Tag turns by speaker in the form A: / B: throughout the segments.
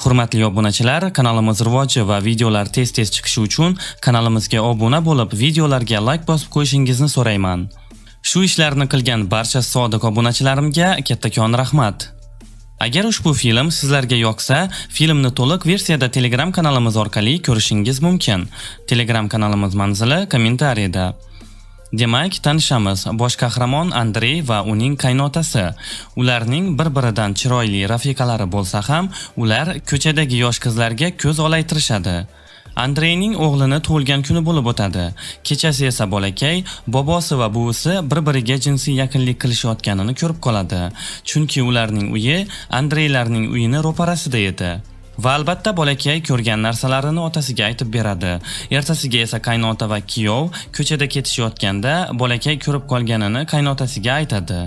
A: Hurmatli obunachilar, kanalimiz rivoji va videolar tez-tez chiqishi uchun kanalimizga obuna bo'lib, videolarga like bosib qo'yishingizni so'rayman. Shu ishlarni qilgan barcha sodiq obunachilarimga kattakon rahmat. Agar ushbu film sizlarga yoqsa, filmni to'liq versiyada Telegram kanalimiz orqali ko'rishingiz mumkin. Telegram kanalimiz manzili kommentariyada. Demak, tanishamiz. Bosh qahramon Andrey va uning qaynotasi. Ularning bir-biridan chiroyli rafiqalari bo'lsa ham, ular ko'chadagi yosh qizlarga ko'z olaytirishadi. Andreyning o'g'lini tug'ilgan kuni bo'lib o'tadi. Kechasi esa bolakay bobosi va buvisi bir-biriga jinsiy yaqinlik qilishayotganini ko'rib qoladi. Chunki ularning uyi Andreylarning uyini ro'parasida edi. Va albatta bolakay ko'rgan narsalarini otasiga aytib beradi. Ertasiga esa qaynota va kuyov ko'chada ketishayotganda bolakay ko'rib qolganini qaynotasiga aytadi.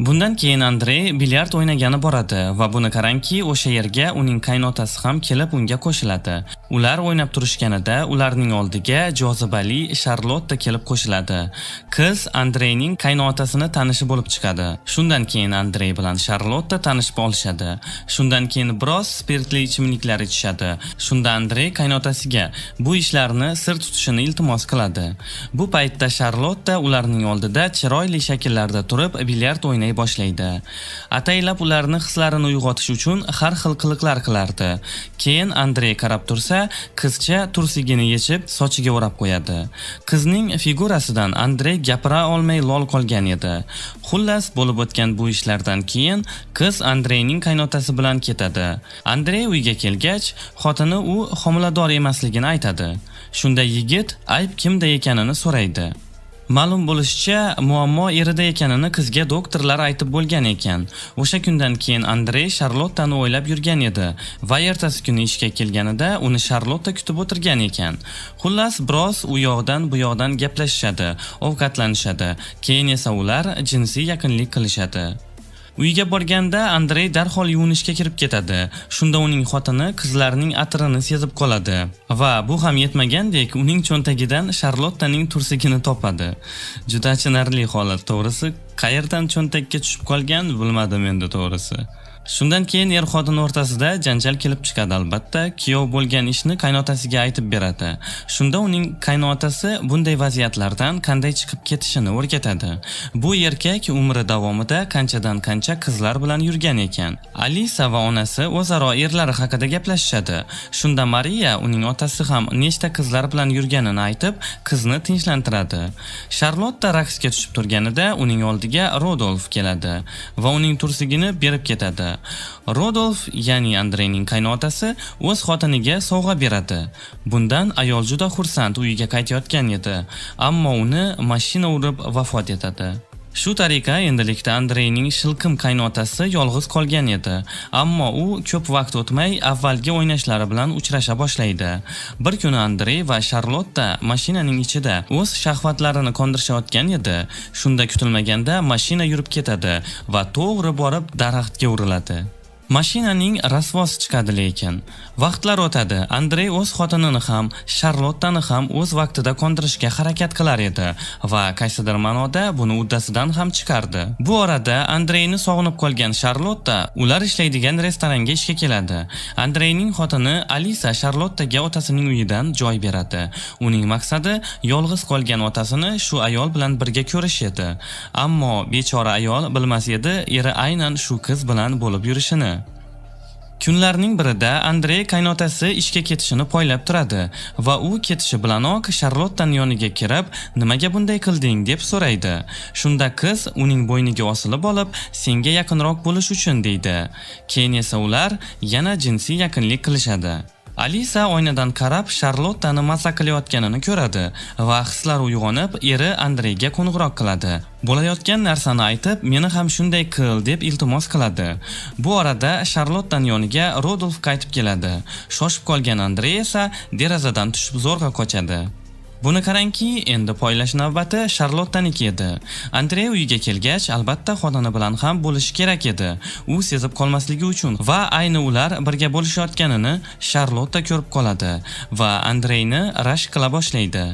A: Bundan keyin Andrey bilyard o'ynagani boradi va buni qarangki, o'sha yerga uning qaynotasi ham kelib unga qo'shiladi. Ular o'ynab turishganida ularning oldiga jozibali Charlotte kelib qo'shiladi. Qiz Andreyning qaynotasini tanishi bo'lib chiqadi. Shundan keyin Andrey bilan Charlotte tanishib olishadi. Shundan keyin biroz spirtli ichimliklar ichishadi. Shunda Andrey qaynotasiga bu ishlarni sir tutishini iltimos qiladi. Bu paytda Charlotte ularning oldida chiroyli shakllarda turib bilyard o'ynay boshlaydi. Ataylab ularni hislarini uyg'otish uchun har xil qiliqlar qilardi. Keyin Andrey qarab tursa, qizcha tursigini yechib sochiga o'rab qo'yadi. Qizning figurasidan Andrey gapira olmay lol qolgan edi. Xullas, bo'lib o'tgan bu ishlardan keyin qiz Andreyning qaynotasi bilan ketadi. Andrey uyga kelgach, xotini u homilador emasligini aytadi. Shunda yigit ayb kimda ekanini so'raydi. Ma'lum bo'lishicha, muammo erida ekanini qizga doktorlar aytib bo'lgan ekan. O'sha kundan keyin Andrey Charlottani o'ylab yurgan edi va ertasi kuni ishga kelganida uni Charlotte kutib o'tirgan ekan. Xullas, biroz u yoqdan bu yoqdan gaplashishadi, ovqatlanishadi. Keyin esa ular jinsiy yaqinlik qilishadi. Uyga borganda Andrey darhol yuvinishga kirib ketadi. Shunda uning xotini qizlarning atirini sezib qoladi va bu ham yetmagandek uning cho'ntagidan Charlottening tursigini topadi. Juda achinarli holat, to'g'risi. Qayerdan cho'ntakka tushib qolgan bilmadim endi to'g'risi. Shundan keyin er-xotin o'rtasida janjal kelib chiqadi albatta. Kuyov bo'lgan ishni qaynotasiga aytib beradi. Shunda uning qaynotasi bunday vaziyatlardan qanday chiqib ketishini o'rgatadi. Bu erkak umri davomida qanchadan qancha qizlar bilan yurgan ekan. Alisa va onasi o'zaro erlari haqida gaplashishadi. Shunda Maria uning otasi ham nechta qizlar bilan yurganini aytib, qizni tinchlantiradi. Charlotte raqsga tushib turganida uning oldiga Rodolf keladi va uning tursigini berib ketadi. Rodolf, ya'ni Andreyning qaynotasi, o'z xotiniga sovg'a beradi. Bundan ayol juda xursand uyiga qaytayotgan edi, ammo uni mashina urib vafot etadi. Shu tariqa endilikda Andreyning shilqim qaynotasi yolg'iz qolgan edi, ammo u ko'p vaqt o'tmay avvalgi o'ynashlari bilan uchrasha boshlaydi. Bir kuni Andrey va Charlotte mashinaning ichida o'z shahvatlarini qondirishayotgan edi. Shunda kutilmaganda mashina yurib ketadi va to'g'ri borib daraxtga uriladi. Mashinaning rasvosi chiqadi lekin. Vaqtlar o'tadi. Andrey o'z xotinini ham, Charlottani ham o'z vaqtida qondirishga harakat qilar edi va qaysidir ma'noda buni uddasidan ham chiqardi. Bu orada Andreyni sog'inib qolgan Charlotte ular ishlaydigan restoranga ishga keladi. Andreyning xotini Alisa Charlotte'ga otasining uyidan joy beradi. Uning maqsadi yolg'iz qolgan otasini shu ayol bilan birga ko'rish edi. Ammo bechora ayol bilmas edi, eri aynan shu qiz bilan bo'lib yurishini. Kunlarning birida Andrey qaynotasi ishga ketishini poylab turadi va u ketishi bilanoq Charlottening yoniga kirib, "Nimaga bunday qilding?" deb so'raydi. Shunda qiz uning bo'yniga osilib olib, "Senga yaqinroq bo'lish uchun" deydi. Keyin esa ular yana jinsiy yaqinlik qilishadi. Alisa oynadan qarab Charlotte'ni mazza qilayotganini ko'radi va hislari uyg'onib, eri Andreyga qo'ng'iroq qiladi. Bo'layotgan narsani aytib, "Meni ham shunday qil" deb iltimos qiladi. Bu orada Charlottening yoniga Rodolf qaytib keladi. Shoshib qolgan Andrey esa derazadan tushib zo'rg'a qochadi. Buni qarangki, endi poylash navbati Charlotteniki edi. Andrey uyiga kelgach, albatta xotini bilan ham bo'lishi kerak edi. U sezib qolmasligi uchun va ayni ular birga bo'lishayotganini Charlotte ko'rib qoladi va Andreyni rashk qila boshlaydi.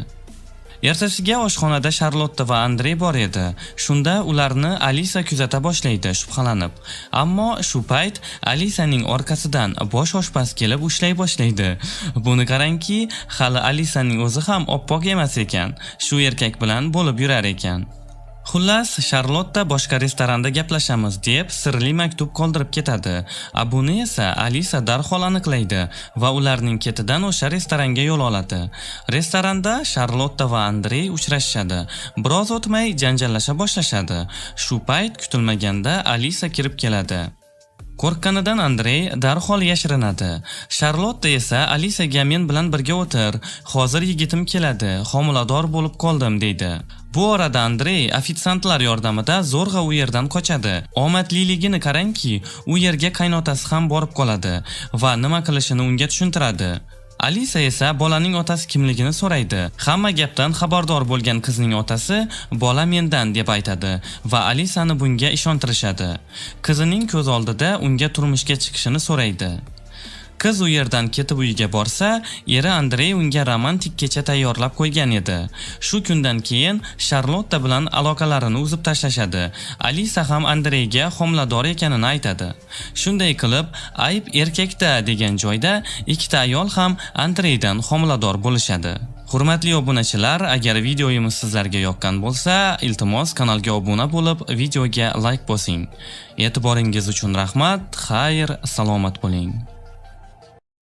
A: Ertasiga oshxonada Charlotte va Andrey bor edi. Shunda ularni Alisa kuzata boshlaydi, shubhalanib. Ammo shu payt Alisaning orqasidan bosh oshpaz kelib ushlay boshlaydi. Buni qarangki, hali Alisaning o'zi ham oppoq emas ekan. Shu erkak bilan bo'lib yurar ekan. Xullas, Charlotte boshqa restoranda gaplashamiz deb sirli maktub qoldirib ketadi. Buni esa Alisa darhol aniqlaydi va ularning ketidan o'sha restoranga yo'l oladi. Restoranda Charlotte va Andrey uchrashishadi. Biroz o'tmay janjallasha boshlashadi. Shu payt kutilmaganda Alisa kirib keladi. Qo'rqqanidan Andrey darhol yashirinadi. Charlotte esa Alisaga men bilan birga o'tir. Hozir yigitim keladi, homilador bo'lib qoldim deydi. Bu orada Andrey ofitsiantlar yordamida zo'rg'a u yerdan qochadi. Omadliligini qarangki, u yerga qaynotasi ham borib qoladi va nima qilishini unga tushuntiradi. Alisa esa bolaning otasi kimligini so'raydi. Hamma gapdan xabardor bo'lgan qizning otasi bola mendan deb aytadi va Alisani bunga ishontirishadi. Qizining ko'z oldida unga turmushga chiqishini so'raydi. Qiz u yerdan ketib uyiga borsa, eri Andrey unga romantik kecha tayyorlab qo'ygan edi. Shu kundan keyin Charlotte bilan aloqalarini uzib tashlashadi. Alisa ham Andreyga homilador ekanini aytadi. Shunday qilib, ayb erkakda degan joyda ikkita ayol ham Andreydan homilador bo'lishadi. Hurmatli obunachilar, agar videoyimiz sizlarga yoqqan bo'lsa, iltimos kanalga obuna bo'lib, videoga like bosing. E'tiboringiz uchun rahmat, xayr, salomat bo'ling.